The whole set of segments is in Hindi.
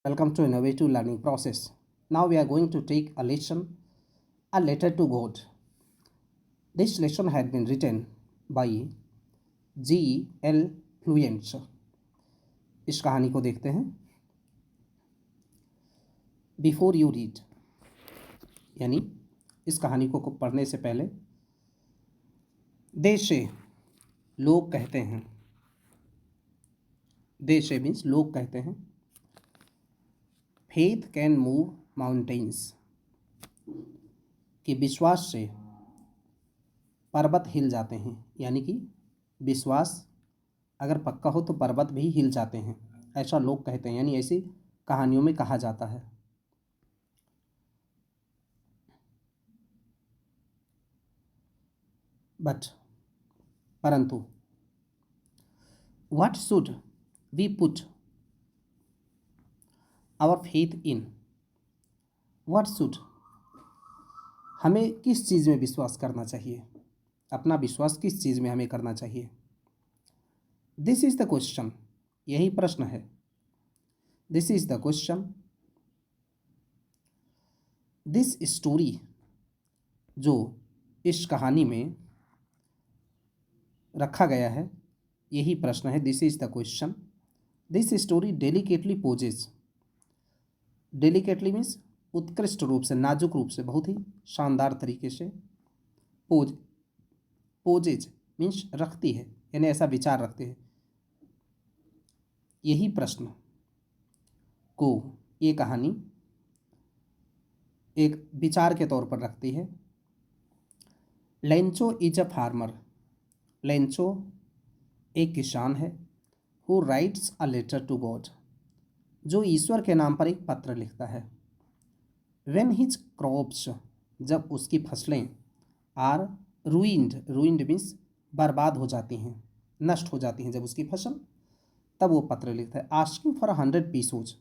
Welcome to Innovative Learning Process. Now we are going to take a lesson, A Letter to God. This lesson had been written by G.L. Fluence. इस कहानी को देखते हैं. Before you read, यानी इस कहानी को पढ़ने से पहले, they say, लोग कहते हैं. They say means लोग कहते हैं. Faith can move mountains, कि विश्वास से पर्वत हिल जाते हैं. यानी कि विश्वास अगर पक्का हो तो पर्वत भी हिल जाते हैं, ऐसा लोग कहते हैं. यानी ऐसी कहानियों में कहा जाता है. बट परंतु what should we put our faith in. What should, हमें किस चीज़ में विश्वास करना चाहिए, अपना विश्वास किस चीज़ में हमें करना चाहिए. दिस इज़ द क्वेश्चन, यही प्रश्न है. This is the question. This story, जो इस कहानी में रखा गया है, यही प्रश्न है. This is the question. This story delicately poses. Delicately means उत्कृष्ट रूप से, नाजुक रूप से, बहुत ही शानदार तरीके से. पोजेज मीन्स रखती है, यानी ऐसा विचार रखते हैं. यही प्रश्न को ये कहानी एक विचार के तौर पर रखती है. Lencho is a farmer. Lencho एक किसान है. Who writes a letter to God, जो ईश्वर के नाम पर एक पत्र लिखता है. व्हेन हिज क्रॉप्स, जब उसकी फसलें, आर रूइंड. रूइंड मीन्स बर्बाद हो जाती हैं, नष्ट हो जाती हैं जब उसकी फसल, तब वो पत्र लिखता है. आस्किंग फॉर 100 पीसोज,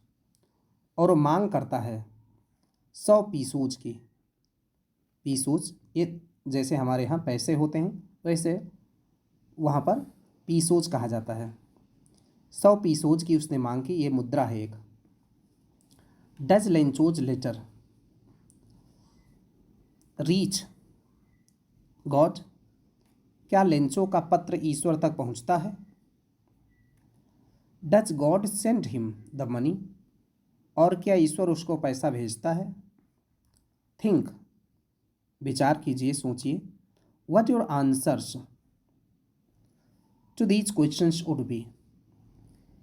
और वो मांग करता है 100 पीसोज की. पीसोज ये जैसे हमारे यहाँ पैसे होते हैं, वैसे वहाँ पर पीसोज कहा जाता है. 100 पीसोज की उसने मांग की. ये मुद्रा है एक. Does Lencho's letter reach God, क्या लेंचो का पत्र ईश्वर तक पहुंचता है. Does God send him the money, और क्या ईश्वर उसको पैसा भेजता है. थिंक, विचार कीजिए, सोचिए. What your answers to these questions would be,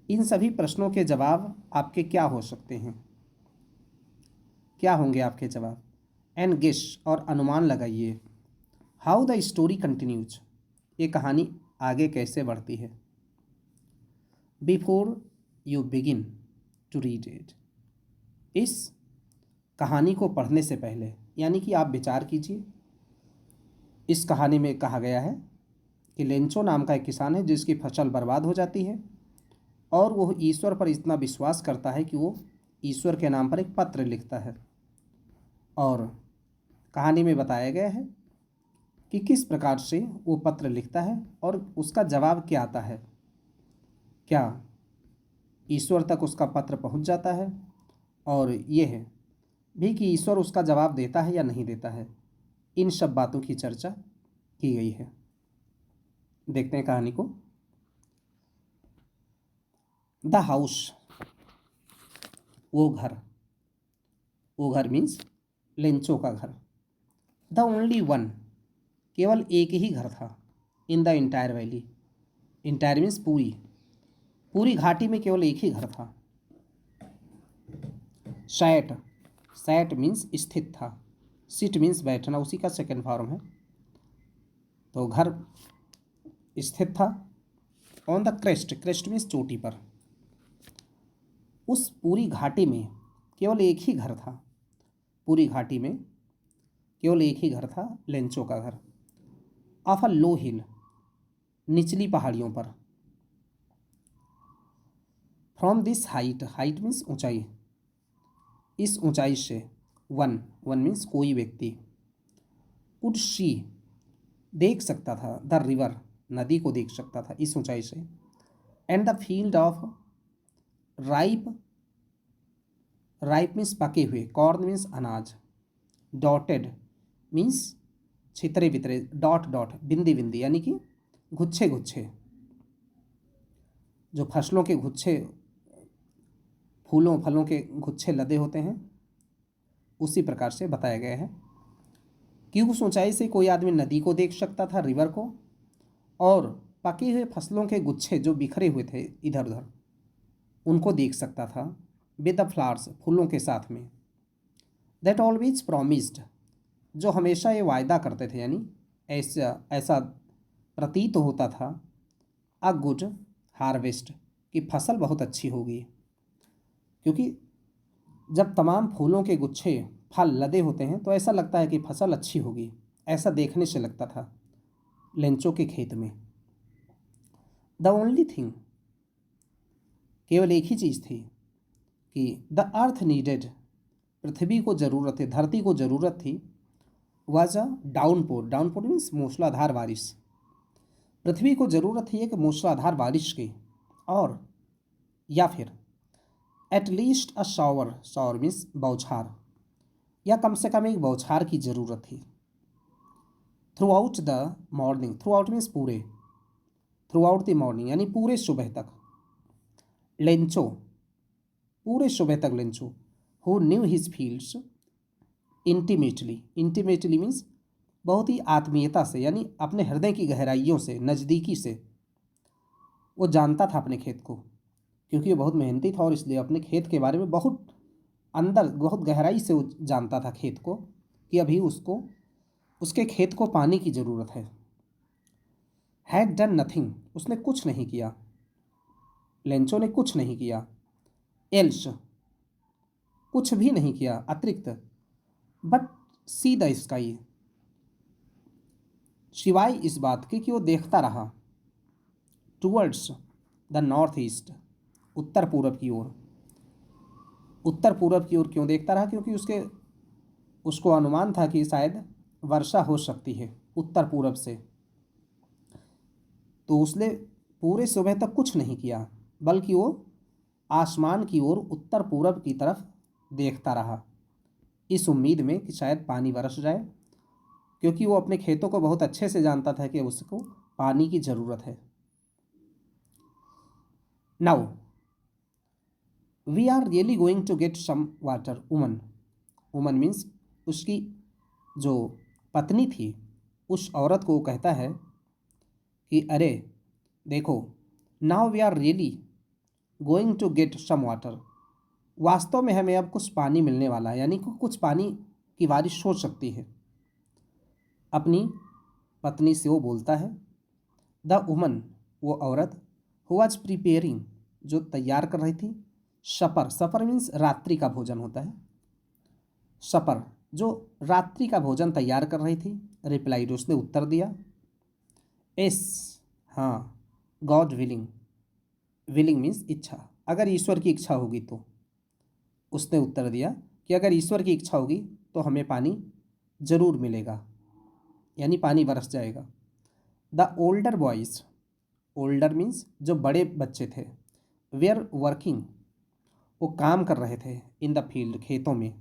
इन सभी प्रश्नों के जवाब आपके क्या हो सकते हैं, क्या होंगे आपके जवाब. एंड गेस, और अनुमान लगाइए. हाउ द स्टोरी कंटिन्यूज, ये कहानी आगे कैसे बढ़ती है. Before you begin to read it, इस कहानी को पढ़ने से पहले, यानी कि आप विचार कीजिए. इस कहानी में कहा गया है कि लेंचो नाम का एक किसान है जिसकी फसल बर्बाद हो जाती है, और वो ईश्वर पर इतना विश्वास करता है कि वो ईश्वर के नाम पर एक पत्र लिखता है. और कहानी में बताया गया है कि किस प्रकार से वो पत्र लिखता है और उसका जवाब क्या आता है. क्या ईश्वर तक उसका पत्र पहुंच जाता है, और ये है भी कि ईश्वर उसका जवाब देता है या नहीं देता है. इन सब बातों की चर्चा की गई है. देखते हैं कहानी को. द हाउस, वो घर. वो घर मीन्स लेंचो का घर. द ओनली वन, केवल एक ही घर था. In the entire valley. Entire means पूरी, पूरी घाटी में केवल एक ही घर था. सैट, सैट मीन्स स्थित था. सिट मीन्स बैठना, उसी का सेकेंड फॉर्म है. तो घर स्थित था. On the crest, crest means चोटी पर. उस पूरी घाटी में केवल एक ही घर था. पूरी घाटी में केवल एक ही घर था, लेंचो का घर. ऑफ अ लो हिल, निचली पहाड़ियों पर. From this height, height means ऊंचाई, इस ऊंचाई से. वन, वन मीन्स कोई व्यक्ति. कुड सी, देख सकता था. द रिवर, नदी को देख सकता था इस ऊंचाई से. And the field of ripe ripe means पके हुए, कॉर्न मीन्स अनाज, डॉटेड मीन्स छितरे बितरे, डॉट डॉट बिंदी बिंदी यानी कि गुच्छे गुच्छे, जो फसलों के गुच्छे, फूलों फलों के गुच्छे लदे होते हैं, उसी प्रकार से बताया गया है कि उस ऊंचाई से कोई आदमी नदी को देख सकता था, रिवर को, और पके हुए फसलों के गुच्छे जो बिखरे हुए थे इधर उधर, उनको देख सकता था, विद द फ्लावर्स, फूलों के साथ में, दैट ऑलवेज प्रॉमिस्ड, जो हमेशा ये वायदा करते थे, यानी ऐसा ऐसा प्रतीत होता था, अ गुड हार्वेस्ट, कि फसल बहुत अच्छी होगी, क्योंकि जब तमाम फूलों के गुच्छे फल लदे होते हैं तो ऐसा लगता है कि फसल अच्छी होगी, ऐसा देखने से लगता था लेंचो के खेत में। द ओनली थिंग, केवल एक ही चीज़ थी कि द अर्थ नीडेड, पृथ्वी को ज़रूरत है, धरती को ज़रूरत थी, was a downpour, downpour means मूसलाधार बारिश, पृथ्वी को ज़रूरत थी एक मूसलाधार बारिश की, और या फिर at least a shower, shower means बौछार, या कम से कम एक बौछार की ज़रूरत थी। Through out the morning, through out means पूरे, थ्रू आउट द मॉर्निंग यानी पूरे सुबह तक, लेंचो, पूरे सुबह तक Lencho, who knew his fields intimately, intimately means बहुत ही आत्मीयता से, यानी अपने हृदय की गहराइयों से, नज़दीकी से वो जानता था अपने खेत को, क्योंकि वो बहुत मेहनती था और इसलिए अपने खेत के बारे में बहुत अंदर, बहुत गहराई से वो जानता था खेत को, कि अभी उसको, उसके खेत को पानी की ज़रूरत है। हैड डन नथिंग, उसने कुछ नहीं किया, लेंचो ने कुछ नहीं किया, एल्स, कुछ भी नहीं किया अतिरिक्त, बट सी द स्काई, सिवाय इस बात के कि वो देखता रहा, टूवर्ड्स द नॉर्थ ईस्ट, उत्तर पूरब की ओर, उत्तर पूरब की ओर क्यों देखता रहा, क्योंकि उसको अनुमान था कि शायद वर्षा हो सकती है उत्तर पूरब से, तो उसने पूरे सुबह तक कुछ नहीं किया, बल्कि वो आसमान की ओर, उत्तर पूरब की तरफ देखता रहा, इस उम्मीद में कि शायद पानी बरस जाए, क्योंकि वो अपने खेतों को बहुत अच्छे से जानता था कि उसको पानी की ज़रूरत है। Now we are really going to get some water, woman, woman means उसकी जो पत्नी थी, उस औरत को वो कहता है कि अरे देखो, now we are really going to get some water, वास्तव में हमें अब कुछ पानी मिलने वाला है, यानी कि कुछ पानी की बारिश हो सकती है। अपनी पत्नी से वो बोलता है, द वुमन, वो औरत, हु वॉज प्रिपेयरिंग, जो तैयार कर रही थी, सपर, सपर मीन्स रात्रि का भोजन होता है, सपर, जो रात्रि का भोजन तैयार कर रही थी, रिप्लाइड, उसने उत्तर दिया, एस, हाँ, गॉड विलिंग, विलिंग मीन्स इच्छा, अगर ईश्वर की इच्छा होगी तो, उसने उत्तर दिया कि अगर ईश्वर की इच्छा होगी तो हमें पानी जरूर मिलेगा, यानी पानी बरस जाएगा। The older boys, older means जो बड़े बच्चे थे, वे आर वर्किंग, वो काम कर रहे थे, इन द फील्ड, खेतों में,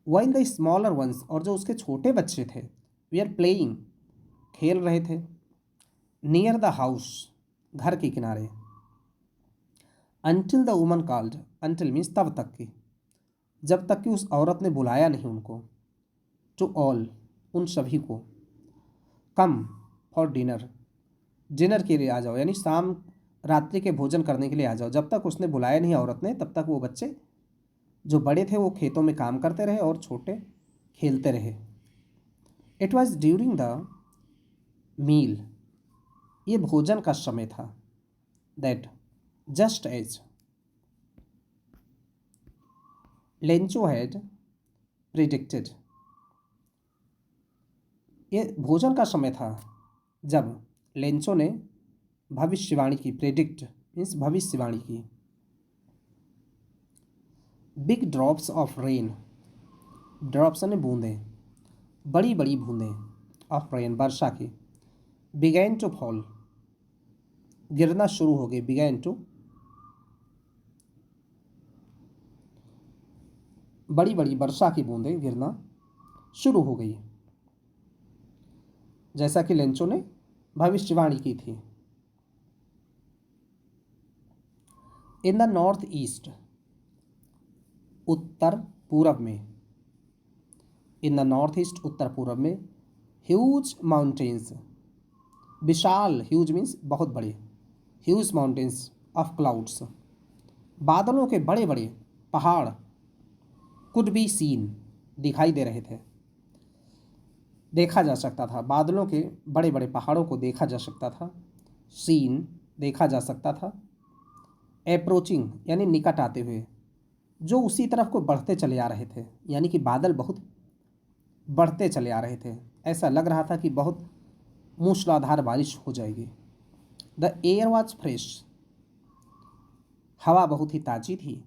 वाइल द स्मॉलर वंस, और जो उसके छोटे बच्चे थे, वे आर प्लेइंग, खेल रहे थे, नियर द हाउस, घर के किनारे, until the woman called, until means तब तक की, जब तक कि उस औरत ने बुलाया नहीं उनको, टू ऑल, उन सभी को, कम फॉर डिनर, डिनर के लिए आ जाओ, यानी शाम, रात्रि के भोजन करने के लिए आ जाओ, जब तक उसने बुलाया नहीं औरत ने, तब तक वो बच्चे जो बड़े थे वो खेतों में काम करते रहे और छोटे खेलते रहे। It was during the meal, ये भोजन का समय था, that just as Lencho had predicted, ये भोजन का समय था जब लेंचो ने भविष्यवाणी की, प्रेडिक्ट मीन्स भविष्यवाणी की, big drops of rain, drops ने बूंदें, बड़ी बड़ी बूंदें, ऑफ रेन, वर्षा की, बिगैन टू फॉल, गिरना शुरू हो गई, बिगैन टू बड़ी बड़ी वर्षा की बूंदें गिरना शुरू हो गई, जैसा कि लेंचो ने भविष्यवाणी की थी। इन द नॉर्थ ईस्ट, उत्तर पूरब में, इन द नॉर्थ ईस्ट उत्तर पूरब में, ह्यूज माउंटेन्स, विशाल, ह्यूज मीन्स बहुत बड़े, ह्यूज माउंटेन्स ऑफ क्लाउड्स, बादलों के बड़े बड़े पहाड़, कुड बी सीन, दिखाई दे रहे थे, देखा जा सकता था, बादलों के बड़े बड़े पहाड़ों को देखा जा सकता था, सीन देखा जा सकता था, अप्रोचिंग यानी निकट आते हुए, जो उसी तरफ को बढ़ते चले आ रहे थे, यानी कि बादल बहुत बढ़ते चले आ रहे थे, ऐसा लग रहा था कि बहुत मूसलाधार बारिश हो जाएगी। द एयर वॉज फ्रेश, हवा बहुत ही ताज़ी थी,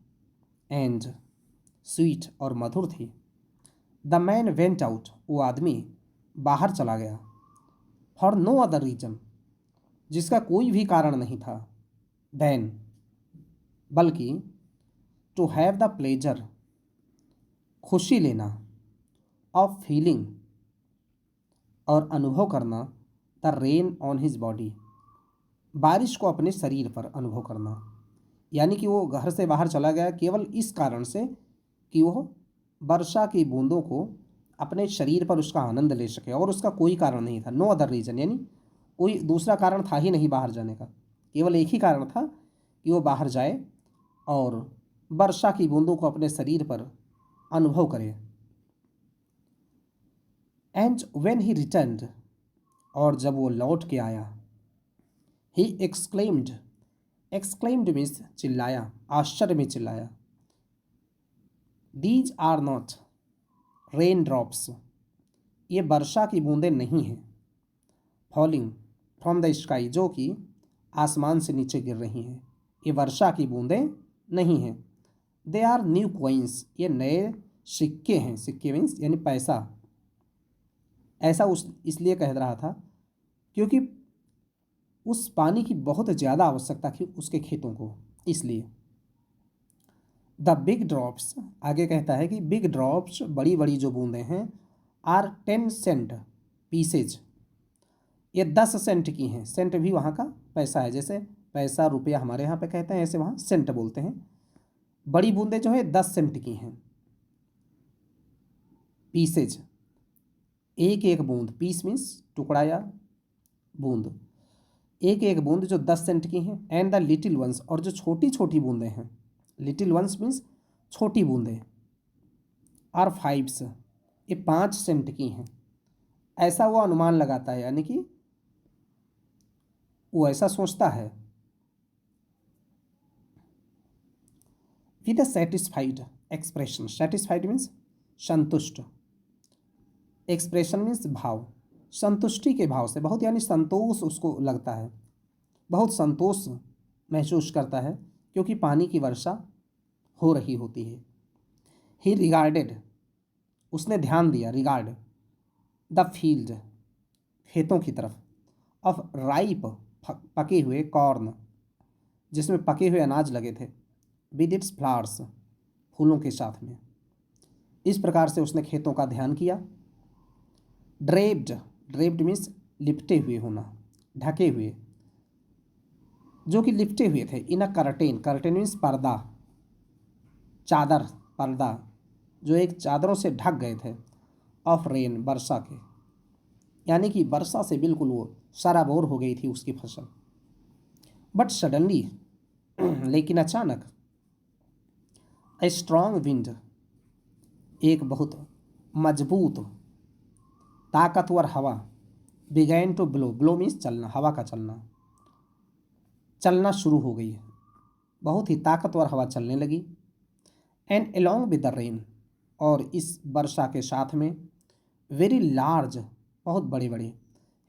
एंड स्वीट और मधुर थी। द मैन वेंट आउट, वो आदमी बाहर चला गया, फॉर नो अदर रीजन, जिसका कोई भी कारण नहीं था, देन, बल्कि, टू हैव द प्लेजर, खुशी लेना, ऑफ फीलिंग, और अनुभव करना, the rain on his body, बारिश को अपने शरीर पर अनुभव करना। यानी कि वो घर से बाहर चला गया केवल इस कारण से कि वह वर्षा की बूंदों को अपने शरीर पर उसका आनंद ले सके, और उसका कोई कारण नहीं था, नो अदर रीजन, यानी कोई दूसरा कारण था ही नहीं बाहर जाने का, केवल एक ही कारण था कि वो बाहर जाए और वर्षा की बूंदों को अपने शरीर पर अनुभव करे। एंड व्हेन ही रिटर्न्ड, और जब वो लौट के आया, ही एक्सक्लेम्ड, एक्सक्लेम्ड मीन्स चिल्लाया, आश्चर्य में चिल्लाया, these are not rain drops, ये वर्षा की बूंदें नहीं हैं, फॉलिंग फ्रॉम द स्काई, जो कि आसमान से नीचे गिर रही हैं, ये वर्षा की बूंदें नहीं हैं। दे आर न्यू कॉइन्स, ये नए सिक्के हैं, सिक्के मीन्स यानी पैसा। ऐसा उस इसलिए कह रहा था क्योंकि उस पानी की बहुत ज़्यादा आवश्यकता थी उसके खेतों को, इसलिए। द बिग ड्रॉप्स, आगे कहता है कि बिग ड्रॉप्स, बड़ी बड़ी जो बूंदें हैं, आर 10 सेंट पीसेज, ये 10 सेंट की हैं, सेंट भी वहाँ का पैसा है, जैसे पैसा रुपया हमारे यहाँ पे कहते हैं, ऐसे वहाँ सेंट बोलते हैं। बड़ी बूंदें जो है 10 सेंट की हैं, पीसेज, एक एक बूंद, पीस मीन्स टुकड़ा या बूंद, एक एक बूंद जो 10 सेंट की हैं। एंड द लिटिल वंस, और जो छोटी छोटी बूंदें हैं, लिटिल वंस मीन्स छोटी बूंदें, आर 5, ये 5 सेंट की हैं। ऐसा वो अनुमान लगाता है, यानी कि वो ऐसा सोचता है। With a satisfied expression, satisfied means संतुष्ट, एक्सप्रेशन मीन्स भाव, संतुष्टि के भाव से, बहुत यानी संतोष उसको लगता है, बहुत संतोष महसूस करता है, क्योंकि पानी की वर्षा हो रही होती है। ही रिगार्डेड, उसने ध्यान दिया, रिगार्ड, द फील्ड, खेतों की तरफ, ऑफ राइप, पके हुए, कॉर्न, जिसमें पके हुए अनाज लगे थे, विद इट्स फ्लावर्स, फूलों के साथ में। इस प्रकार से उसने खेतों का ध्यान किया। ड्रेप्ड, ड्रेप्ड मीन्स लिपटे हुए होना, ढके हुए, जो कि लिपटे हुए थे, इन अ कर्टेन, कर्टेन मीन्स पर्दा, चादर, पर्दा, जो एक चादरों से ढक गए थे, ऑफ रेन, वर्षा के, यानी कि वर्षा से बिल्कुल वो सराबोर हो गई थी उसकी फसल। बट सडनली, लेकिन अचानक, ए स्ट्रॉन्ग विंड, एक बहुत मजबूत ताकतवर हवा, began to blow, blow means चलना, हवा का चलना, चलना शुरू हो गई है, बहुत ही ताकतवर हवा चलने लगी। And along with the rain, और इस वर्षा के साथ में, वेरी लार्ज, बहुत बड़े बड़े,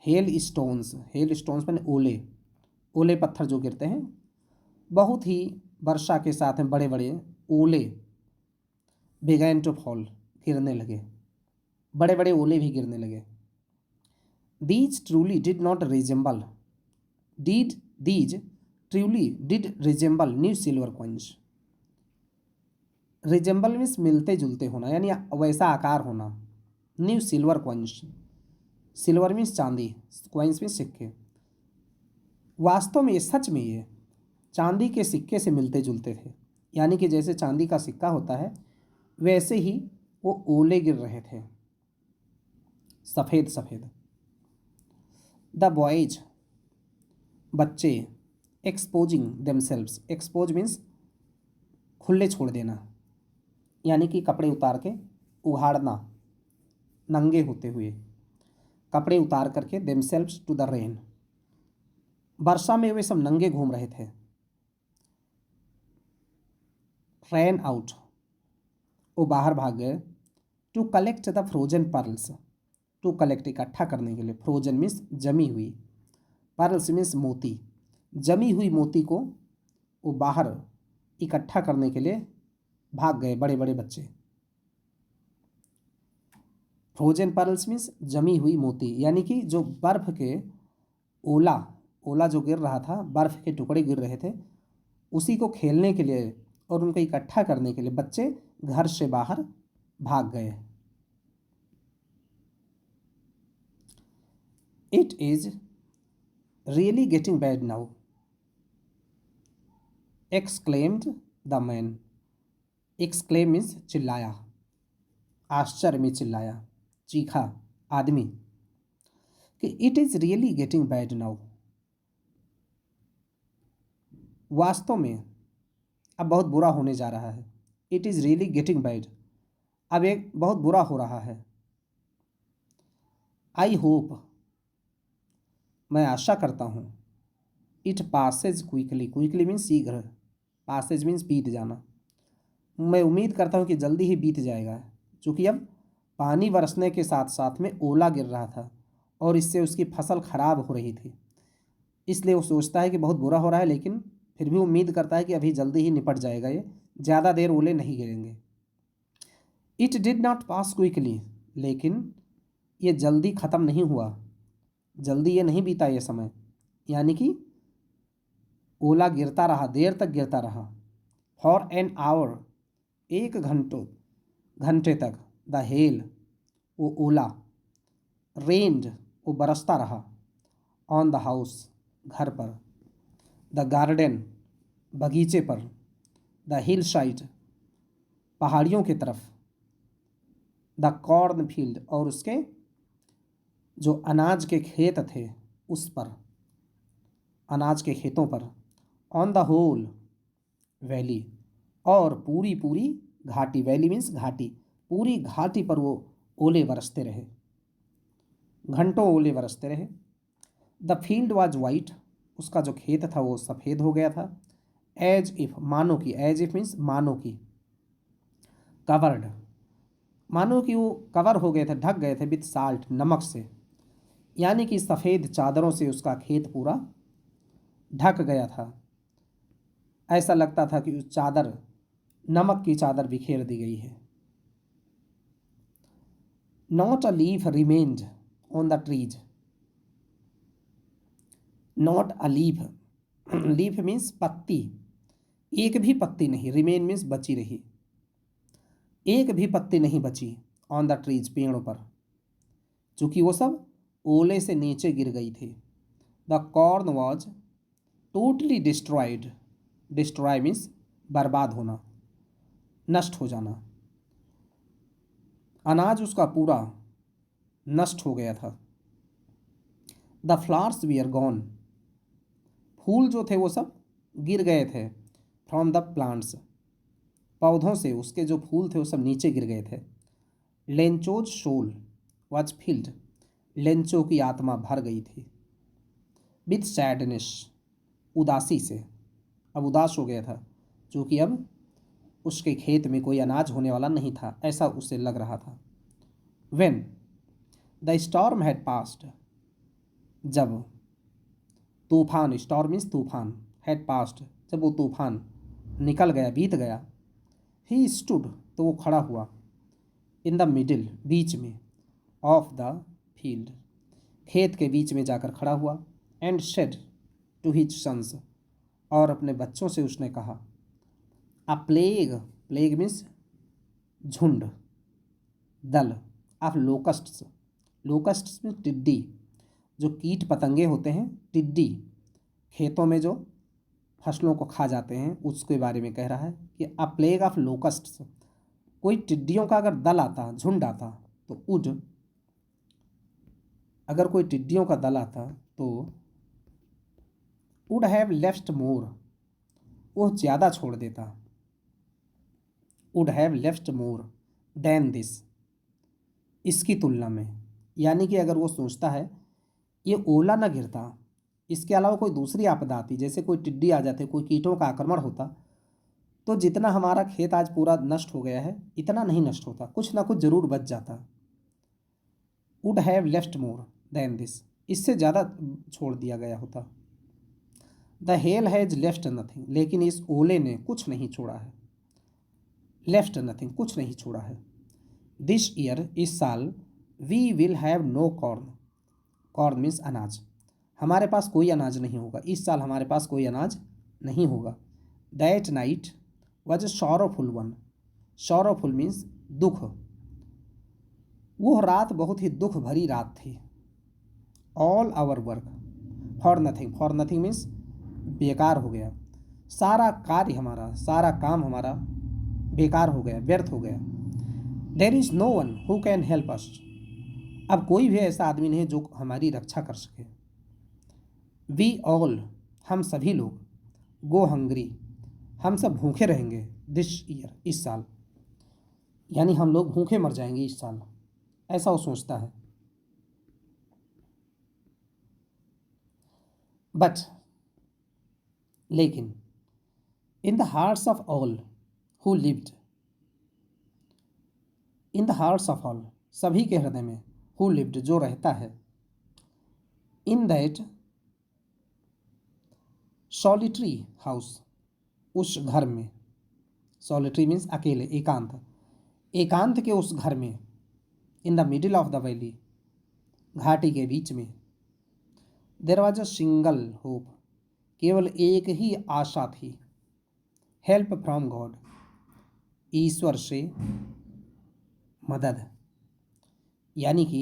हेल स्टोन्स, हेल स्टोन्स मैंने ओले, ओले पत्थर जो गिरते हैं, बहुत ही वर्षा के साथ में बड़े बड़े ओले, बिगैन टू फॉल, गिरने लगे, बड़े बड़े ओले भी गिरने लगे। These truly did not resemble, these truly did resemble new silver coins, resemble means मिलते जुलते होना, यानी वैसा आकार होना। New silver coins, silver means चांदी, कॉइन्स मीन्स सिक्के। वास्तव में ये सच में ये चांदी के सिक्के से मिलते जुलते थे, यानी कि जैसे चांदी का सिक्का होता है वैसे ही वो ओले गिर रहे थे, सफ़ेद सफ़ेद। द बॉयज, बच्चे, एक्सपोजिंग देमसेल्व्स, एक्सपोज मीन्स खुले छोड़ देना, यानी कि कपड़े उतार के उघाड़ना, नंगे होते हुए कपड़े उतार करके, देमसेल्व्स टू द रेन, वर्षा में वे सब नंगे घूम रहे थे। रैन आउट, वो बाहर भाग गए। To collect the frozen pearls, to collect इकट्ठा करने के लिए, फ्रोजन मीन्स जमी हुई, पर्ल्स मीन्स मोती, जमी हुई मोती को वो बाहर इकट्ठा करने के लिए भाग गए बड़े बड़े बच्चे। फ्रोजन पर्ल्स मीन्स जमी हुई मोती, यानी कि जो बर्फ़ के ओला ओला जो गिर रहा था, बर्फ़ के टुकड़े गिर रहे थे, उसी को खेलने के लिए और उनको इकट्ठा करने के लिए बच्चे घर से बाहर भाग गए। It is really getting bad now, exclaimed the man, exclaim means चिल्लाया, आश्चर्य में चिल्लाया, चीखा आदमी कि it is really getting bad now, वास्तव में अब बहुत बुरा होने जा रहा है। It is really getting bad, अब एक बहुत बुरा हो रहा है। आई होप, मैं आशा करता हूँ। It Passage quickly, quickly means शीघ्र, पासेज मीन्स बीत जाना, मैं उम्मीद करता हूँ कि जल्दी ही बीत जाएगा, क्योंकि अब पानी बरसने के साथ साथ में ओला गिर रहा था और इससे उसकी फसल खराब हो रही थी, इसलिए वो सोचता है कि बहुत बुरा हो रहा है, लेकिन फिर भी उम्मीद करता है कि अभी जल्दी ही निपट जाएगा, ये ज़्यादा देर ओले नहीं गिरेंगे। It did not pass quickly, लेकिन ये जल्दी ख़त्म नहीं हुआ, जल्दी ये नहीं बीता ये समय, यानी कि ओला गिरता रहा, देर तक गिरता रहा। फॉर एन आवर, एक घंटे तक। द हेल, वो ओला, रेन्ड, वो बरसता रहा। ऑन द हाउस, घर पर। द गार्डन, बगीचे पर। द हिल साइड, पहाड़ियों की तरफ। द कॉर्न फील्ड, और उसके जो अनाज के खेत थे उस पर, अनाज के खेतों पर। ऑन द होल वैली, और पूरी पूरी घाटी, वैली मीन्स घाटी, पूरी घाटी पर वो ओले बरसते रहे, घंटों ओले बरसते रहे। द फील्ड वाज वाइट, उसका जो खेत था वो सफ़ेद हो गया था। एज इफ, मानो की, एज इफ मीन्स मानो की। कवर्ड, मानो कि वो कवर हो गए थे, ढक गए थे, विथ साल्ट, नमक से, यानी कि सफ़ेद चादरों से उसका खेत पूरा ढक गया था। ऐसा लगता था कि उस चादर, नमक की चादर बिखेर दी गई है। Not a leaf remained on the trees, not a leaf, leaf means पत्ती, एक भी पत्ती नहीं, रिमेन मीन्स बची रही, एक भी पत्ती नहीं बची। ऑन द ट्रीज, पेड़ों पर, चूँकि वो सब ओले से नीचे गिर गई थी। The corn was totally destroyed, destroy means बर्बाद होना, नष्ट हो जाना, अनाज उसका पूरा नष्ट हो गया था। The flowers we are gone, फूल जो थे वो सब गिर गए थे। फ्रॉम द प्लांट्स, पौधों से उसके जो फूल थे वो सब नीचे गिर गए थे। Lencho's soul was filled, Lencho की आत्मा भर गई थी। विथ सैडनेस, उदासी से, अब उदास हो गया था, क्योंकि अब उसके खेत में कोई अनाज होने वाला नहीं था, ऐसा उसे लग रहा था। When the storm had passed, जब तूफान, स्टॉर्म मीन्स तूफान, हैड पास्ड, जब वो तूफान निकल गया, बीत गया। ही स्टूड, तो वो खड़ा हुआ। इन द मिडिल, बीच में। ऑफ द फील्ड, खेत के बीच में जाकर खड़ा हुआ। And said to his sons, और अपने बच्चों से उसने कहा। अ प्लेग प्लेग मीन्स झुंड, दल ऑफ लोकस्ट्स, लोकस्ट्स में टिड्डी, जो कीट पतंगे होते हैं, टिड्डी खेतों में जो फसलों को खा जाते हैं, उसके बारे में कह रहा है कि अ प्लेग ऑफ लोकस्ट्स, कोई टिड्डियों का अगर दल आता, झुंड आता तो अगर कोई टिड्डियों का दल आता तो वुड हैव लेफ्ट मोर, वो ज़्यादा छोड़ देता, would have left more than this, इसकी तुलना में। यानी कि अगर वो सोचता है ये ओला न गिरता, इसके अलावा कोई दूसरी आपदा आती, जैसे कोई टिड्डी आ जाते, कोई कीटों का आक्रमण होता, तो जितना हमारा खेत आज पूरा नष्ट हो गया है इतना नहीं नष्ट होता, कुछ ना कुछ ज़रूर बच जाता। Would have left more than this, इससे ज़्यादा छोड़ दिया गया होता। The hell has left nothing, लेकिन इस ओले ने कुछ नहीं छोड़ा है, लेफ्ट नथिंग, कुछ नहीं छोड़ा है। दिस ईयर, इस साल, we will have no corn, corn means अनाज, हमारे पास कोई अनाज नहीं होगा, इस साल हमारे पास कोई अनाज नहीं होगा। That night was a sorrowful one, sorrowful means दुख, वो रात बहुत ही दुख भरी रात थी। All our work for nothing, for nothing means बेकार हो गया, सारा कार्य हमारा, सारा काम हमारा बेकार हो गया, व्यर्थ हो गया। There is no one who can help us, अब कोई भी ऐसा आदमी नहीं जो हमारी रक्षा कर सके। वी ऑल, हम सभी लोग, गो हंग्री, हम सब भूखे रहेंगे, दिस ईयर, इस साल, यानी हम लोग भूखे मर जाएंगे इस साल, ऐसा वो सोचता है। बट, लेकिन, in the hearts of all who lived, in the hearts of all, सभी के हृदय में, हु लिव्ड, जो रहता है, इन दैट सॉलिटरी हाउस, उस घर में, सॉलिटरी मीन्स अकेले, एकांत, एकांत के उस घर में, in the middle of the valley, घाटी के बीच में, there was a single hope, केवल एक ही आशा थी, हेल्प फ्रॉम गॉड, ईश्वर से मदद। यानी कि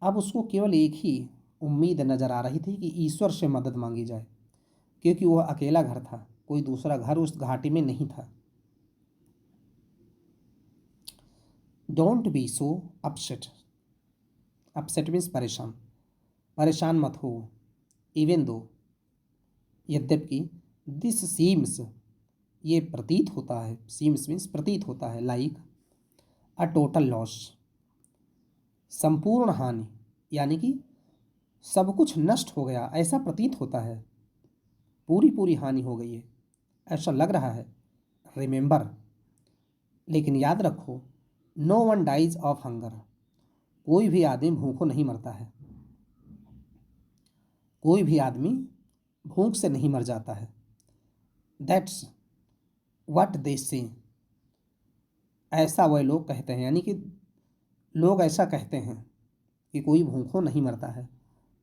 अब उसको केवल एक ही उम्मीद नज़र आ रही थी कि ईश्वर से मदद मांगी जाए, क्योंकि वह अकेला घर था, कोई दूसरा घर उस घाटी में नहीं था। Don't be so upset, upset means परेशान, परेशान मत हो। इवन दो, यद्यपि, दिस सीम्स, ये प्रतीत होता है, सीम्स मीन्स प्रतीत होता है, लाइक अ टोटल लॉस, संपूर्ण हानि, यानी कि सब कुछ नष्ट हो गया, ऐसा प्रतीत होता है, पूरी पूरी हानि हो गई है, ऐसा लग रहा है। रिमेंबर, लेकिन याद रखो, no one dies of hunger, कोई भी आदमी भूखों नहीं मरता है, कोई भी आदमी भूख से नहीं मर जाता है। दैट्स व्हाट दे से, ऐसा वह लोग कहते हैं, यानी कि लोग ऐसा कहते हैं कि कोई भूखों नहीं मरता है।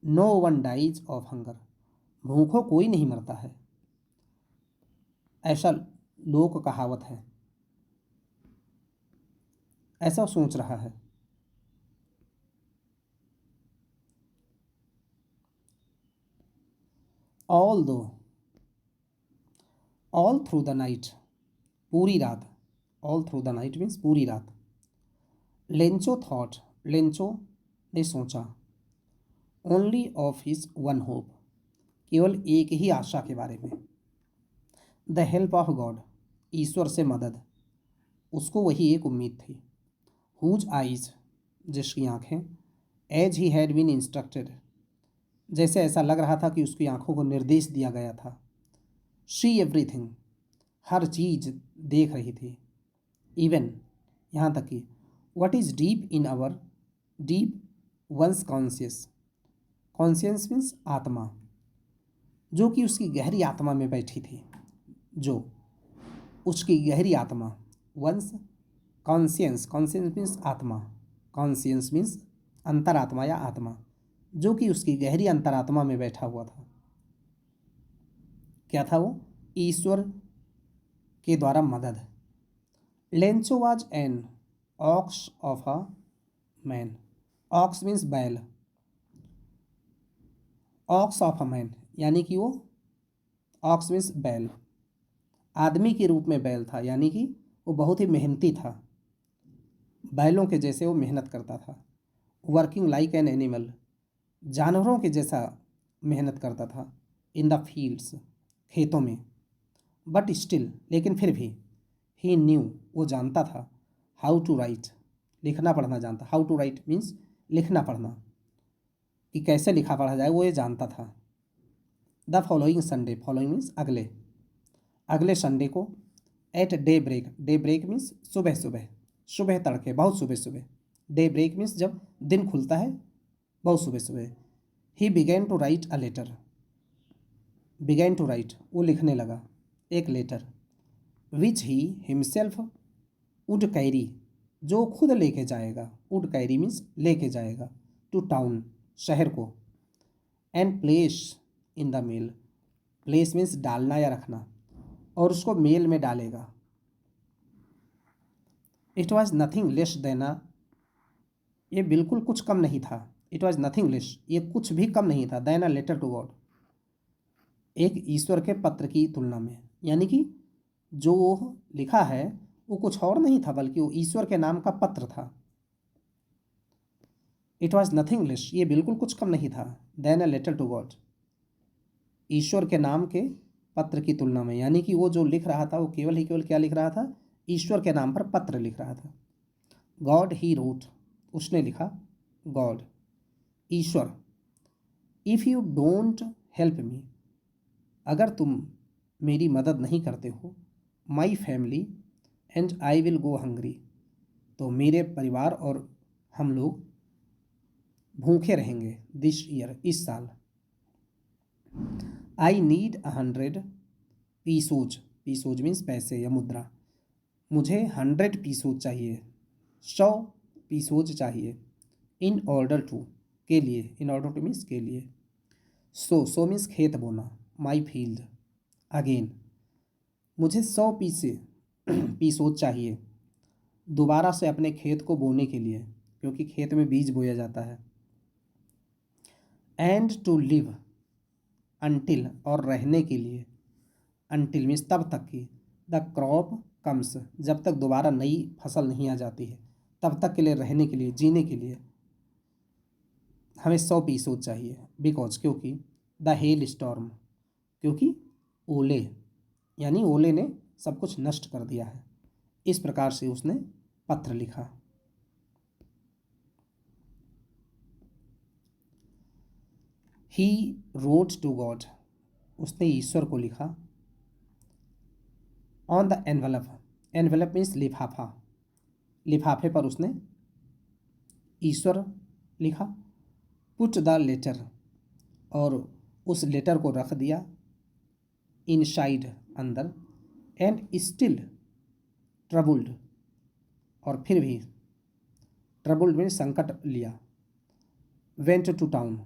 No one dies of hunger, भूखों कोई नहीं मरता है, ऐसा लोक कहावत है, ऐसा सोच रहा है। ऑल दो, ऑल थ्रू द नाइट, पूरी रात, all through the night means पूरी रात। लेंचो थॉट, लेंचो ने सोचा, only of his one hope, केवल एक ही आशा के बारे में। द हेल्प ऑफ गॉड, ईश्वर से मदद, उसको वही एक उम्मीद थी। हुज आइज, जिसकी आँखें, as he had been instructed, जैसे ऐसा लग रहा था कि उसकी आंखों को निर्देश दिया गया था। सी एवरीथिंग, हर चीज़ देख रही थी। इवन, यहाँ तक कि what is deep in our, deep ones conscious, conscious means आत्मा, जो कि उसकी गहरी आत्मा में बैठी थी, जो उसकी गहरी आत्मा, वंस कॉन्शियंस, कॉन्शियंस मीन्स आत्मा, कॉन्शियंस मीन्स अंतरात्मा या आत्मा, जो कि उसकी गहरी अंतरात्मा में बैठा हुआ था। क्या था वो? ईश्वर के द्वारा मदद, Lencho was an ox of a man. Ox means बैल, ऑक्स ऑफ अ मैन यानी कि वो, ऑक्स मीन्स बैल, आदमी के रूप में बैल था, यानी कि वो बहुत ही मेहनती था, बैलों के जैसे वो मेहनत करता था। वर्किंग लाइक एन एनिमल, जानवरों के जैसा मेहनत करता था। इन द फील्ड्स, खेतों में। बट स्टिल, लेकिन फिर भी, ही न्यू, वो जानता था, हाउ टू राइट, लिखना पढ़ना जानता। हाउ टू राइट मीन्स लिखना पढ़ना, कि कैसे लिखा पढ़ा जाए वो ये जानता था। The following Sunday, following means अगले, अगले संडे को, at daybreak, daybreak means सुबह सुबह, सुबह तड़के, बहुत सुबह सुबह। डे ब्रेक मीन्स जब दिन खुलता है, बहुत सुबह सुबह। He began to write a letter, began to write, वो लिखने लगा एक letter, which he himself would carry, जो खुद लेके जाएगा, वुड कैरी मीन्स लेके जाएगा, टू टाउन, शहर को, and place in the mail, place means डालना या रखना, और उसको मेल में डालेगा। It was nothing less than a, ये बिल्कुल कुछ कम नहीं था। इट वॉज नथिंग लेस, ये कुछ भी कम नहीं था, then a letter to God, एक ईश्वर के पत्र की तुलना में, यानी कि जो वो लिखा है वो कुछ और नहीं था, बल्कि वो ईश्वर के नाम का पत्र था। इट वॉज नथिंग लेस, ये बिल्कुल कुछ कम नहीं था, then a letter to God, ईश्वर के नाम के पत्र की तुलना में, यानी कि वो जो लिख रहा था वो केवल ही केवल क्या लिख रहा था, ईश्वर के नाम पर पत्र लिख रहा था। गॉड ही रोट, उसने लिखा, God, Ishwar, if you don't help me, अगर तुम मेरी मदद नहीं करते हो, my family and I will go hungry, तो मेरे परिवार और हम लोग भूखे रहेंगे, दिस ईयर, इस साल। I need 100 pesos, pesos means पैसे या मुद्रा, मुझे 100 पीसोज चाहिए, 100 पीसोज चाहिए, इन ऑर्डर टू, के लिए, इन ऑर्डर टू मीन्स के लिए, सो मीन्स खेत बोना, माई फील्ड, अगेन, मुझे 100 पीसोज चाहिए दोबारा से अपने खेत को बोने के लिए, क्योंकि खेत में बीज बोया जाता है। एंड टू लिव, अनटिल, और रहने के लिए, अनटिल मीन्स तब तक की, द क्रॉप कम्स, जब तक दोबारा नई फसल नहीं आ जाती है, तब तक के लिए, रहने के लिए, जीने के लिए हमें 100 पीसोज चाहिए। बिकॉज, क्योंकि, द हेल स्टॉर्म, क्योंकि ओले, यानी ओले ने सब कुछ नष्ट कर दिया है। इस प्रकार से उसने पत्र लिखा। ही रोट टू गॉड, उसने ईश्वर को लिखा। On the envelope, envelope means लिफाफा, लिफाफे पर उसने ईश्वर लिखा। पुट द लेटर, और उस लेटर को रख दिया, इनसाइड, अंदर, एंड स्टिल ट्रबल्ड, और फिर भी, ट्रबल्ड मीन्स संकट लिया, वेंट टू टाउन,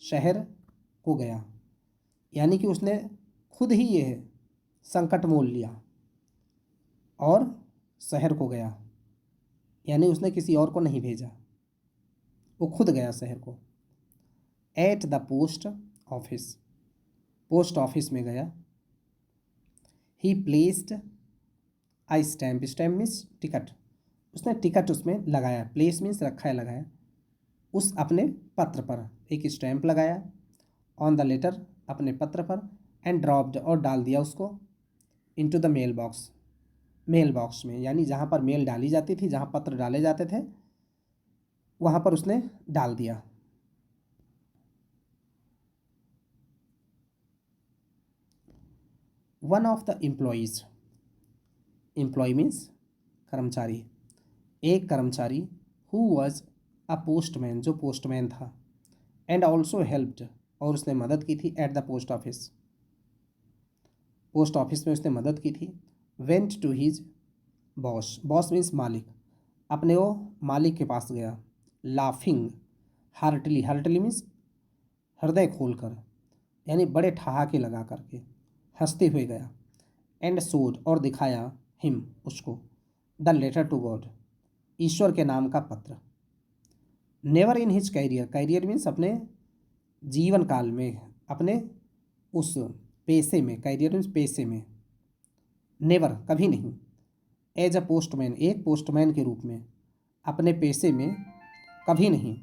शहर को गया, यानी कि उसने खुद ही ये संकट मोल लिया और शहर को गया, यानी उसने किसी और को नहीं भेजा, वो खुद गया शहर को। Eight the post office, post office में गया। ही प्लेस्ड आई स्टैम्प, स्टैम्प मीन्स टिकट, उसने टिकट उसमें लगाया, प्लेस मीन्स रखा है, लगाया, उस अपने पत्र पर एक स्टैम्प लगाया, ऑन द लेटर, अपने पत्र पर, एंड ड्रॉप्ड, और डाल दिया उसको, into the mail box, mail box में, यानी जहाँ पर मेल डाली जाती थी, जहाँ पत्र डाले जाते थे, वहाँ पर उसने डाल दिया। One of the employees, employ means कर्मचारी, एक कर्मचारी, हु वॉज अ पोस्टमैन, जो पोस्टमैन था, एंड ऑल्सो हेल्प्ड, और उसने मदद की थी, at the post office, post office में उसने मदद की थी। Went to his boss, boss means मालिक, अपने वो मालिक के पास गया। लाफिंग हार्टली, हार्टली मीन्स हृदय खोलकर, यानी बड़े ठहाके लगा करके हंसते हुए गया। एंड शोड, और दिखाया, हिम, उसको, द लेटर टू गॉड, ईश्वर के नाम का पत्र। Never in his career, career means अपने जीवन काल में, अपने उस पेशे में, कैरियर मीन्स पेशे में, नेवर कभी नहीं, एज अ पोस्टमैन एक पोस्टमैन के रूप में, अपने पेशे में कभी नहीं,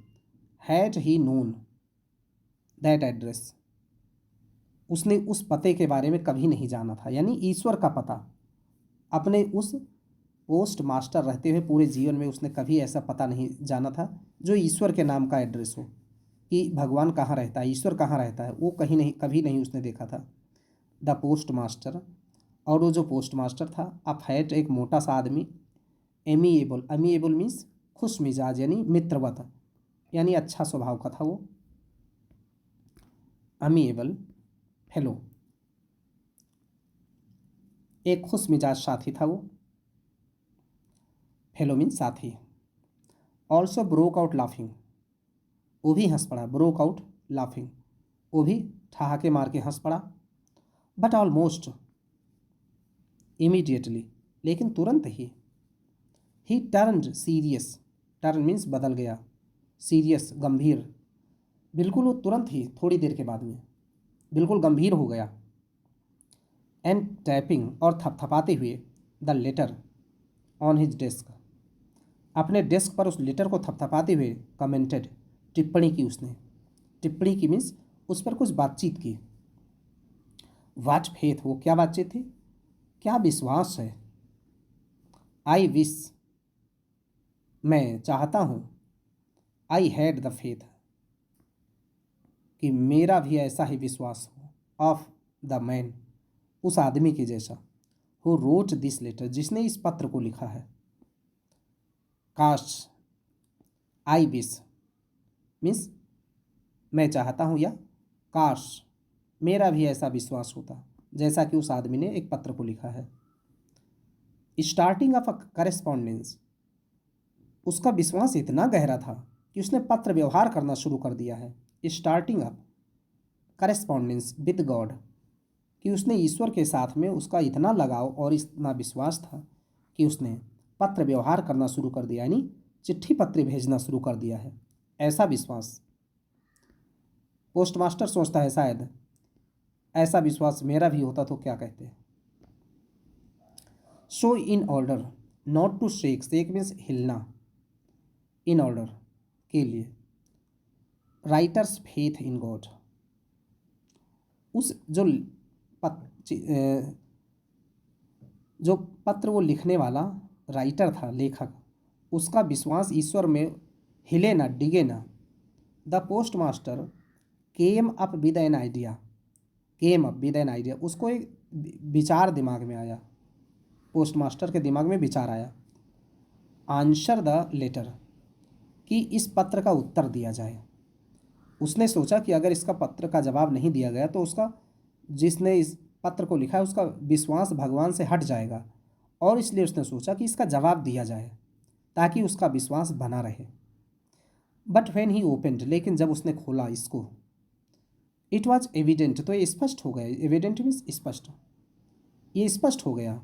had he known that address, उसने उस पते के बारे में कभी नहीं जाना था, यानी ईश्वर का पता अपने उस पोस्ट मास्टर रहते हुए पूरे जीवन में उसने कभी ऐसा पता नहीं जाना था जो ईश्वर के नाम का एड्रेस हो, कि भगवान कहाँ रहता है, ईश्वर कहाँ रहता है, वो कहीं नहीं, कभी नहीं उसने देखा था। द पोस्ट मास्टर, और वो जो पोस्ट मास्टर था, अ फैट एक मोटा सा आदमी, एमिएबल, एमिएबल मीन्स खुश मिजाज यानी मित्रवत, यानी अच्छा स्वभाव का था वो, अमिएबल फेलो, एक खुश मिजाज साथी था वो, फेलो मीन्स साथी। ऑल्सो ब्रोक आउट लाफिंग, वो भी हंस पड़ा, ब्रोक आउट लाफिंग, वो भी ठहाके मार के हंस पड़ा। बट ऑलमोस्ट इमीडिएटली, लेकिन तुरंत ही टर्न्ड सीरियस, टर्न मीन्स बदल गया, सीरियस गंभीर, बिल्कुल वो तुरंत ही थोड़ी देर के बाद में बिल्कुल गंभीर हो गया। एंड टैपिंग, और थपथपाते हुए, the later on his desk, अपने डेस्क पर उस लेटर को थपथपाते हुए, कमेंटेड, टिप्पणी की उसने, टिप्पणी की मीन्स उस पर कुछ बातचीत की। वाट फेथ, वो क्या बातचीत थी, क्या विश्वास है। आई विश, मैं चाहता हूँ, आई हैड द फेथ, कि मेरा भी ऐसा ही विश्वास हो, ऑफ द मैन, उस आदमी के जैसा, हु रोट दिस लेटर, जिसने इस पत्र को लिखा है। काश, आई विश मीन्स मैं चाहता हूँ, या काश मेरा भी ऐसा विश्वास होता जैसा कि उस आदमी ने एक पत्र को लिखा है। स्टार्टिंग ऑफ अ करेस्पॉन्डेंस, उसका विश्वास इतना गहरा था कि उसने पत्र व्यवहार करना शुरू कर दिया है। Starting of correspondence with God, कि उसने ईश्वर के साथ में उसका इतना लगाव और इतना विश्वास था कि उसने पत्र व्यवहार करना शुरू कर दिया, यानी चिट्ठी पत्र भेजना शुरू कर दिया है। ऐसा विश्वास पोस्टमास्टर सोचता है, शायद ऐसा विश्वास मेरा भी होता तो क्या कहते हैं। So in order not to shake, shake means हिलना, इन ऑर्डर के लिए, राइटर्स फेथ इन गॉड, उस जो पत्र वो लिखने वाला राइटर था, लेखक, उसका विश्वास ईश्वर में हिले ना, डिगे ना। The post master came up with an idea, came up with an idea, उसको एक विचार दिमाग में आया, पोस्ट मास्टर के दिमाग में विचार आया। आंसर द लेटर, कि इस पत्र का उत्तर दिया जाए। उसने सोचा कि अगर इसका पत्र का जवाब नहीं दिया गया तो उसका, जिसने इस पत्र को लिखा है, उसका विश्वास भगवान से हट जाएगा, और इसलिए उसने सोचा कि इसका जवाब दिया जाए ताकि उसका विश्वास बना रहे। बट व्हेन ही ओपेंड, लेकिन जब उसने खोला इसको, इट वॉज एविडेंट, तो ये स्पष्ट हो गया, एविडेंट मीन्स स्पष्ट, ये स्पष्ट हो गया,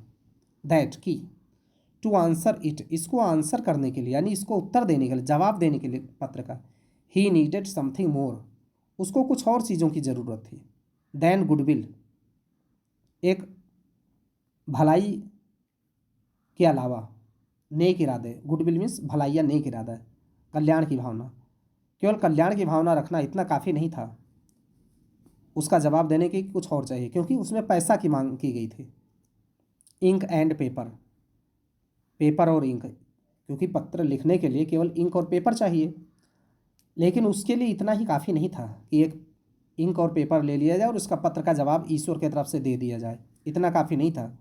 दैट कि टू आंसर इट, इसको आंसर करने के लिए, यानी इसको उत्तर देने के लिए, जवाब देने के लिए पत्र का, ही नीडेड समथिंग मोर, उसको कुछ और चीज़ों की ज़रूरत थी, देन गुडविल, एक भलाई के अलावा नेक इरादे, गुडविल मीन्स भलाई या नेक इरादा, कल्याण की भावना, केवल कल्याण की भावना रखना इतना काफ़ी नहीं था, उसका जवाब देने की कुछ और चाहिए, क्योंकि उसमें पैसा की मांग की गई थी। इंक एंड पेपर, पेपर और इंक, क्योंकि पत्र लिखने के लिए केवल इंक और पेपर चाहिए, लेकिन उसके लिए इतना ही काफ़ी नहीं था कि एक इंक और पेपर ले लिया जाए और उसका पत्र का जवाब ईश्वर की तरफ से दे दिया जाए, इतना काफ़ी नहीं था।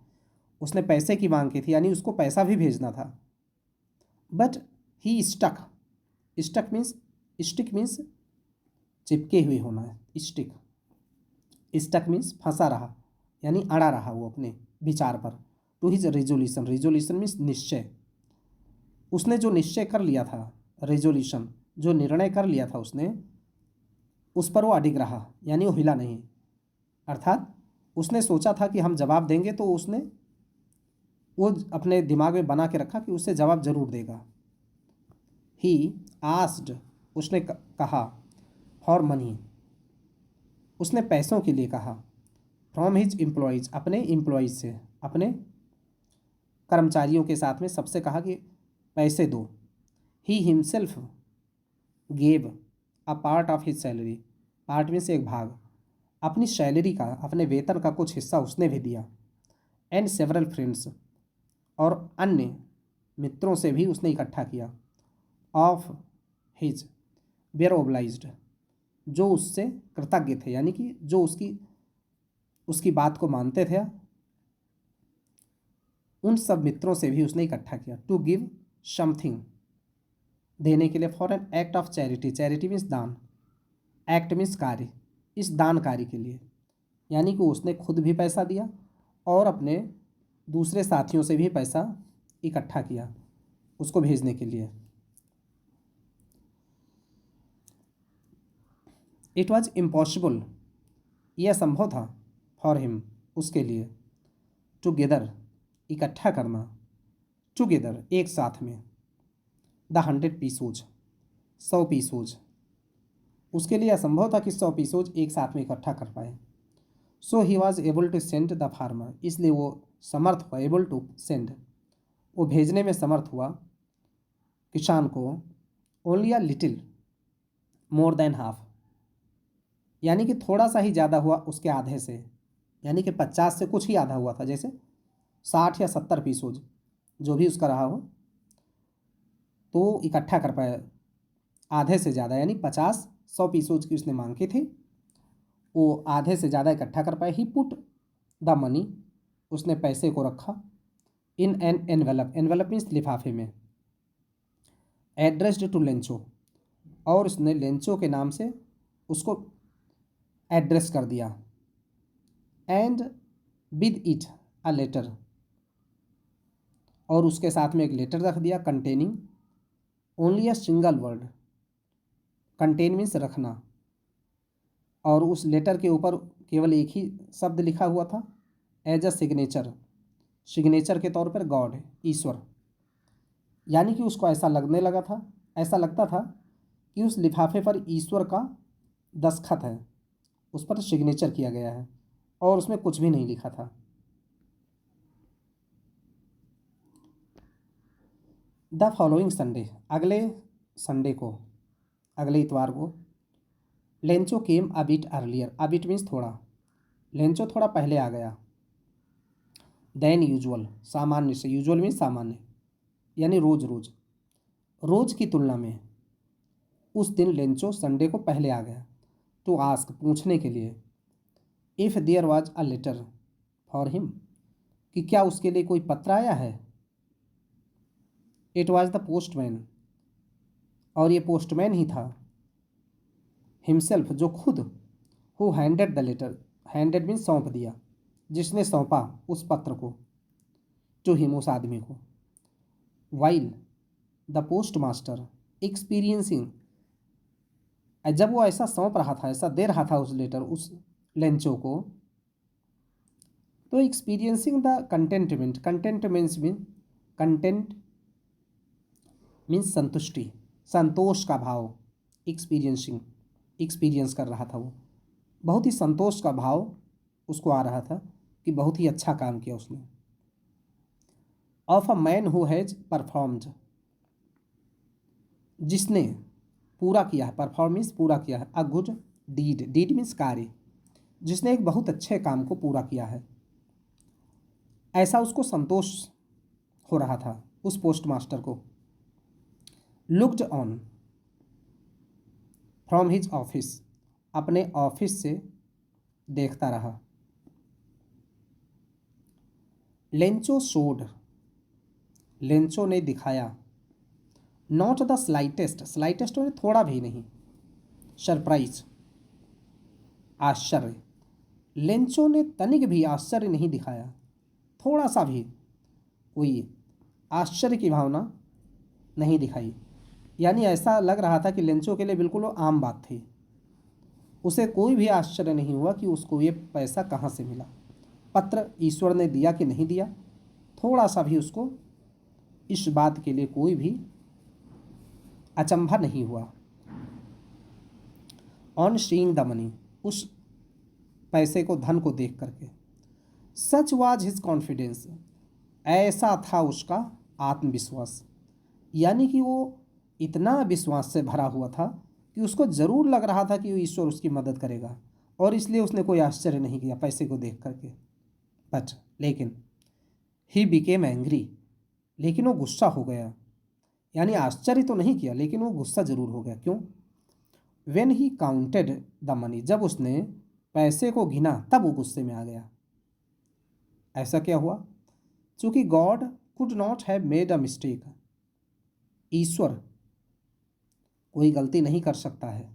उसने पैसे की मांग की थी, यानी उसको पैसा भी भेजना था। But he stuck, stuck means, stick means चिपके हुए होना है, स्टिक, स्टक मीन्स फंसा रहा, यानी अड़ा रहा वो अपने विचार पर। To his resolution, resolution means निश्चय, उसने जो निश्चय कर लिया था, रेजोल्यूशन जो निर्णय कर लिया था उसने, उस पर वो अडिग रहा, यानी वो हिला नहीं। अर्थात उसने सोचा था कि हम जवाब देंगे, तो उसने वो अपने दिमाग में बना के रखा कि उससे जवाब जरूर देगा। ही आस्ड, उसने कहा, फॉर मनी, उसने पैसों के लिए कहा। फ्रॉम हिज एम्प्लॉयज़, अपने एम्प्लॉयज़ से, अपने कर्मचारियों के साथ में सबसे कहा कि पैसे दो। He himself gave a part of his salary, part में से एक भाग, अपनी सैलरी का, अपने वेतन का कुछ हिस्सा उसने भी दिया। एंड सेवरल फ्रेंड्स, और अन्य मित्रों से भी उसने इकट्ठा किया। ऑफ हिज वेयर ओब्लाइज्ड, जो उससे कृतज्ञ थे, यानी कि जो उसकी उसकी बात को मानते थे, उन सब मित्रों से भी उसने इकट्ठा किया। टू गिव समथिंग, देने के लिए, for an act of charity, charity means दान, एक्ट मीन्स कार्य, इस दान कार्य के लिए, यानी कि उसने खुद भी पैसा दिया और अपने दूसरे साथियों से भी पैसा इकट्ठा किया उसको भेजने के लिए। इट वॉज इम्पॉसिबल, यह असंभव था, फॉर हिम, उसके लिए, टुगेदर, इकट्ठा करना, टुगेदर, एक साथ में, द 100 पीसोज, 100 पीसोज, उसके लिए असंभव था कि 100 पीसोज एक साथ में इकट्ठा कर पाए। So he was able to send the farmer, इसलिए वो समर्थ हुआ, एबल टू सेंड, वो भेजने में समर्थ हुआ किसान को, only a little more than half, यानी कि थोड़ा सा ही ज़्यादा हुआ उसके आधे से, यानी कि 50 से कुछ ही आधा हुआ था, जैसे 60 या 70 पीसोज जो भी उसका रहा हो, तो इकट्ठा कर पाया आधे से ज़्यादा, यानी 50-100 पीसोज की उसने मांग की थी, वो आधे से ज़्यादा इकट्ठा कर पाए। ही पुट द मनी, उसने पैसे को रखा, in an envelope, envelope means लिफाफे में, एड्रेस्ड टू लेंचो, और उसने लेंचो के नाम से उसको एड्रेस कर दिया। And with it a letter, और उसके साथ में एक लेटर रख दिया, containing only a single word, contain means रखना, और उस लेटर के ऊपर केवल एक ही शब्द लिखा हुआ था, एज अ सिग्नेचर, सिग्नेचर के तौर पर, गॉड, ईश्वर, यानी कि उसको ऐसा लगने लगा था, ऐसा लगता था कि उस लिफाफे पर ईश्वर का दस्तखत है, उस पर सिग्नेचर किया गया है और उसमें कुछ भी नहीं लिखा था। द फॉलोइंग संडे, अगले संडे को, अगले इतवार को, Lencho came a bit earlier, a bit means थोड़ा, लेंचो थोड़ा पहले आ गया, देन यूजुअल, सामान्य से, यूजुअल मीन्स सामान्य, यानी रोज रोज, रोज की तुलना में उस दिन लेंचो संडे को पहले आ गया। टू आस्क, पूछने के लिए, if there was a letter for him, कि क्या उसके लिए कोई पत्र आया है। इट वाज द पोस्टमैन, और ये पोस्टमैन ही था, हिमसेल्फ, जो खुद, who handed the letter, handed means सौंप दिया, जिसने सौंपा उस पत्र को, टू हिम, उस आदमी को। While the post master experiencing, जब वो ऐसा सौंप रहा था, ऐसा दे रहा था उस लेटर, उस लेंचो को, तो experiencing the contentment, content means संतुष्टि, संतोष का भाव, एक्सपीरियंसिंग, एक्सपीरियंस कर रहा था वो, बहुत ही संतोष का भाव उसको आ रहा था कि बहुत ही अच्छा काम किया उसने। Of a man who has performed, जिसने पूरा किया है, परफॉर्मेंस पूरा किया है, a good deed, deed means कार्य, जिसने एक बहुत अच्छे काम को पूरा किया है, ऐसा उसको संतोष हो रहा था उस पोस्ट मास्टर को। Looked on from his office, अपने ऑफिस से देखता रहा। लेंचो शोड, लेंचो ने दिखाया, नॉट द स्लाइटेस्ट, स्लाइटेस्ट में थोड़ा भी नहीं, सरप्राइज, आश्चर्य, लेंचो ने तनिक भी आश्चर्य नहीं दिखाया, थोड़ा सा भी कोई आश्चर्य की भावना नहीं दिखाई, यानी ऐसा लग रहा था कि लेंचो के लिए बिल्कुल वो आम बात थी, उसे कोई भी आश्चर्य नहीं हुआ कि उसको ये पैसा कहाँ से मिला, पत्र ईश्वर ने दिया कि नहीं दिया, थोड़ा सा भी उसको इस बात के लिए कोई भी अचंभा नहीं हुआ। ऑन सीइंग द मनी, उस पैसे को, धन को देख करके। सच वाज हिज कॉन्फिडेंस, ऐसा था उसका आत्मविश्वास, यानी कि वो इतना विश्वास से भरा हुआ था कि उसको ज़रूर लग रहा था कि वो ईश्वर उसकी मदद करेगा, और इसलिए उसने कोई आश्चर्य नहीं किया पैसे को देख करके। बट लेकिन ही बिकेम एंग्री, लेकिन वो गुस्सा हो गया। यानी आश्चर्य तो नहीं किया, लेकिन वो गुस्सा ज़रूर हो गया। क्यों? When he counted the money, जब उसने पैसे को गिना तब वो गुस्से में आ गया। ऐसा क्या हुआ? चूंकि God could not have made a mistake, ईश्वर कोई गलती नहीं कर सकता है।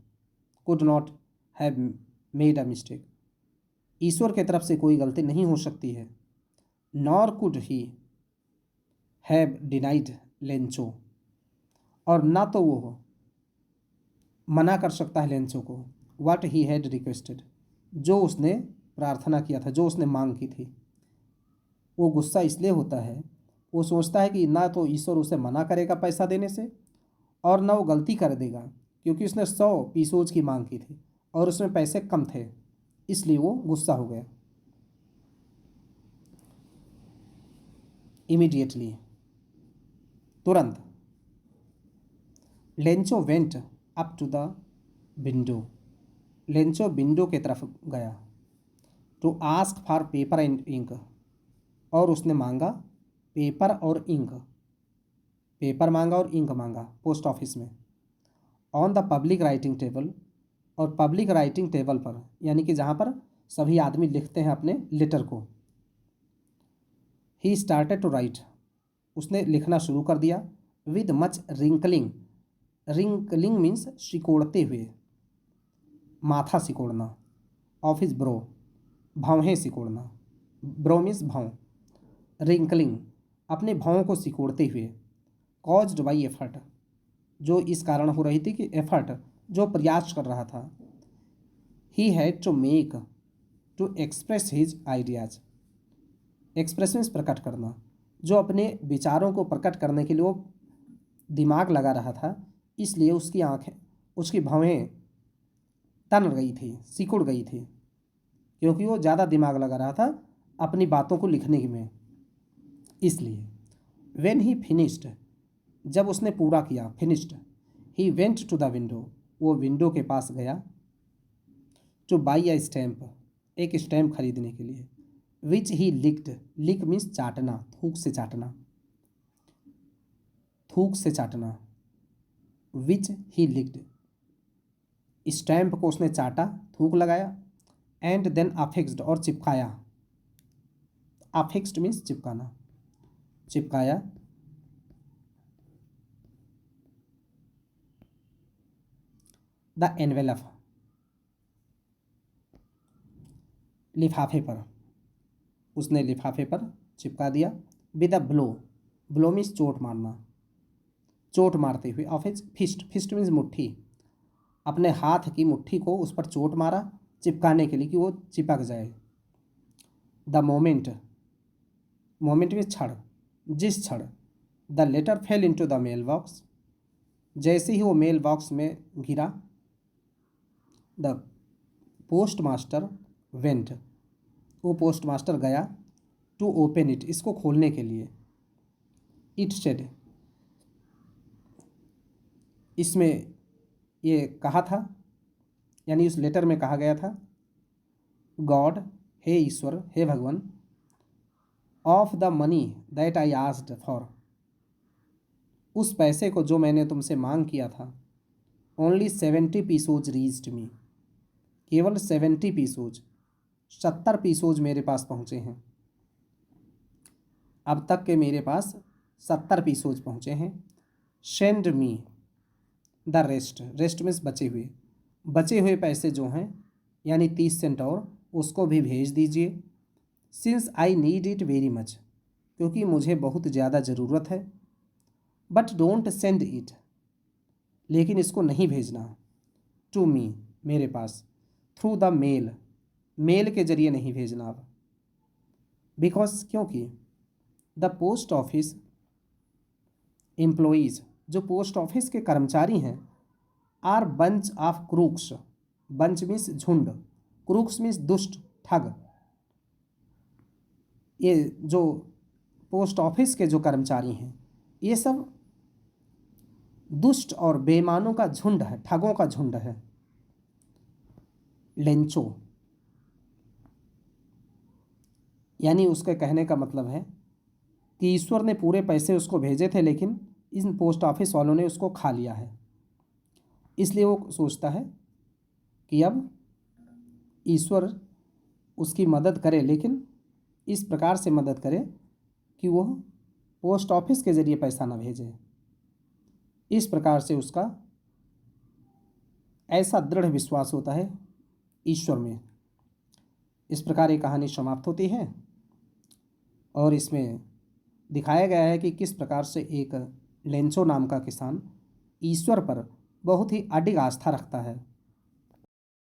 Could not have made a mistake, ईश्वर की तरफ से कोई गलती नहीं हो सकती है। Nor could he have denied Lencho, और ना तो वो मना कर सकता है लेंचो को। व्हाट ही हैड रिक्वेस्टेड, जो उसने प्रार्थना किया था, जो उसने मांग की थी। वो गुस्सा इसलिए होता है, वो सोचता है कि ना तो ईश्वर उसे मना करेगा पैसा देने से, और ना वो गलती कर देगा, क्योंकि उसने 100 पीसोज की मांग की थी और उसमें पैसे कम थे, इसलिए वो गुस्सा हो गया। इमीडिएटली, तुरंत, Lencho went up to the window, Lencho window की तरफ गया। To ask for paper and ink, और उसने मांगा पेपर और इंक, पेपर मांगा और इंक मांगा पोस्ट ऑफिस में। On the public writing table, और पब्लिक राइटिंग टेबल पर, यानी कि जहाँ पर सभी आदमी लिखते हैं अपने लेटर को। ही स्टार्टेड टू राइट, उसने लिखना शुरू कर दिया। With much wrinkling, wrinkling means सिकोड़ते हुए, माथा सिकोड़ना। ऑफ हिज ब्रो, भौहें सिकोड़ना, ब्रो मीन्स भौं। रिंकलिंग, अपने भौं को सिकोड़ते हुए। कॉज्ड बाई एफर्ट, जो इस कारण हो रही थी कि एफर्ट, जो प्रयास कर रहा था। He had to make, to express his ideas, express means प्रकट करना, जो अपने विचारों को प्रकट करने के लिए वो दिमाग लगा रहा था, इसलिए उसकी आँखें, उसकी भौहें तन गई थी, सिकुड़ गई थी, क्योंकि वो ज़्यादा दिमाग लगा रहा था अपनी बातों को लिखने में। इसलिए वेन ही फिनिश्ड, जब उसने पूरा किया, finished, he went to the window, वो विंडो के पास गया। टू बाई अ स्टैम्प, एक स्टैम्प खरीदने के लिए। विच ही लिक्ड, लिक मीन्स चाटना, थूक से चाटना, थूक से चाटना। विच ही लिक्ड, स्टैम्प को उसने चाटा, थूक लगाया। एंड देन अफिक्स्ड, और चिपकाया, अफिक्स्ड मीन्स चिपकाना, चिपकाया। द एनवेलप, लिफाफे पर, उसने लिफाफे पर चिपका दिया। With a blow, blow means चोट मारना, चोट मारते हुए। Of his fist, fist means मुट्ठी, अपने हाथ की मुट्ठी को उस पर चोट मारा चिपकाने के लिए कि वो चिपक जाए। द मोमेंट, मोमेंट मीन्स क्षण, जिस क्षण। The letter fell into the mail box, जैसे ही वो मेल बॉक्स में गिरा। द पोस्ट मास्टर वेंट, वो पोस्ट मास्टर गया। टू ओपन इट, इसको खोलने के लिए। इट सेड, इसमें ये कहा था, यानी उस लेटर में कहा गया था, गॉड, हे ईश्वर, हे भगवान, of the money that I asked for, उस पैसे को जो मैंने तुमसे मांग किया था। ओनली 70 पीसोज रीच्ड मी, केवल 70 पीसोज, 70 पीसोज मेरे पास पहुँचे हैं। अब तक के मेरे पास 70 पीसोज पहुँचे हैं। Send me the rest, rest means बचे हुए, बचे हुए पैसे जो हैं, यानी 30 सेंट और, उसको भी भेज दीजिए। Since I need it very much, क्योंकि मुझे बहुत ज़्यादा ज़रूरत है। बट डोंट सेंड इट, लेकिन इसको नहीं भेजना। टू मी, मेरे पास। थ्रू द मेल, मेल के जरिए नहीं भेजना अब। बिकॉज, क्योंकि द पोस्ट ऑफिस एम्प्लॉइज, जो पोस्ट ऑफिस के कर्मचारी हैं, are bunch of crooks, bunch means झुंड, क्रूक्स मीन्स दुष्ट, ठग। ये जो पोस्ट ऑफिस के जो कर्मचारी हैं ये सब दुष्ट और बेईमानों का झुंड है, ठगों का झुंड है। लेंचो यानी उसके कहने का मतलब है कि ईश्वर ने पूरे पैसे उसको भेजे थे लेकिन इन पोस्ट ऑफिस वालों ने उसको खा लिया है, इसलिए वो सोचता है कि अब ईश्वर उसकी मदद करे, लेकिन इस प्रकार से मदद करे कि वह पोस्ट ऑफिस के ज़रिए पैसा न भेजे। इस प्रकार से उसका ऐसा दृढ़ विश्वास होता है ईश्वर में। इस प्रकार ये कहानी समाप्त होती है और इसमें दिखाया गया है कि किस प्रकार से एक लेंचो नाम का किसान ईश्वर पर बहुत ही अडिग आस्था रखता है